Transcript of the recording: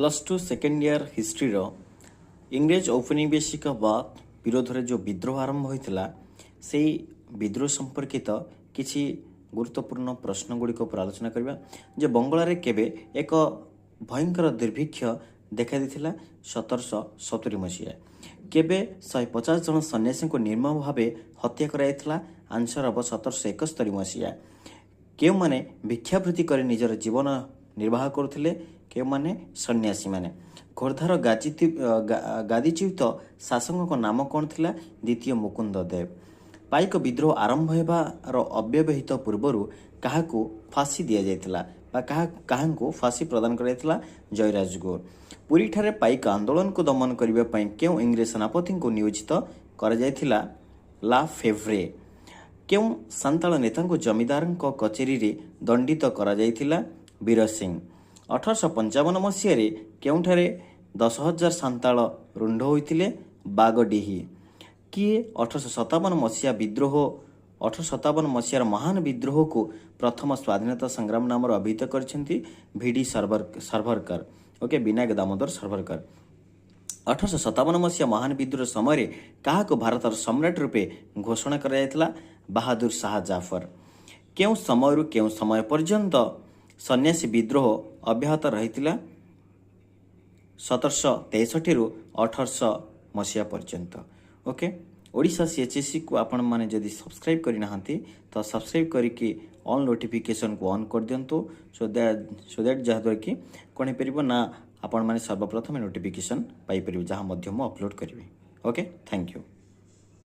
+2 second year history रो इंग्रेज औपनिवेशिकवाद विरोध रे जो विद्रोह आरंभ होइतिला से विद्रोह संपर्कित किछि गुरुत्वपूर्ण प्रश्न गुड़िक पर आलोचना करबा जे बंगला रे केबे एक भयंकर दुर्भिक्ष देखा देथिला 1770 मसीहा केबे 150 जन सन्यासी को निर्मम भावे हत्या कराइथिला आंसर अब 1771 मसीहा केउ माने भिक्षावृत्ति कर निजर जीवन निर्वाह करुथिले केउ माने सन्यासी माने खोर्धार गादीच्युत शासक नाम कौन थिला द्वितीय मुकुंद देव पाइक विद्रोह आरंभ हेबार अव्यवहित पूर्वरु काहाकू फांसी दिया जायतिला बा काहांकू फांसी प्रदान कराइतिला जयराज गोर पुरी ठारे पाइक आंदोलन को दमन करबा पई केउ इंग्रेज सेनापति को नियोजित करा जायतिला ला फेव्रे केउ सांताल नेता को जमीदार कचेरी रे दंडित करा जायतिला वीर सिंह 1855 मसीह केउठारे 10,000 सांताल रुंड होइतिले बागडीही किए 1857 मसीहा विद्रोह 1857 मसीहार महान विद्रोह को प्रथम स्वाधीनता संग्राम नाम अभिहित करछंती भिडी सर्वरकर ओके विनायक दामोदर सर्वरकर 1857 मसीहा महान विद्रोह समय क्या भारतर सम्राट रूपे घोषणा कर बहादुर शाह जाफर केउ समय केउ समय पर्यंत सन्यासी विद्रोह अब्याहत रही 1763 रु 1800 मसीहा पर्यंत ओके ओडिशा सीएचएससी को आपण माने जदि सब्सक्राइब करि नाहंती तो सब्सक्राइब करिकि ऑल नोटिफिकेशन को ऑन कर दियंतु सो दैट जहाद्वारा कि कोन परिबो ना आपण माने सर्वप्रथम नोटिफिकेशन पाई परिबो जहां मध्यम अपलोड करिवे ओके थैंक यू।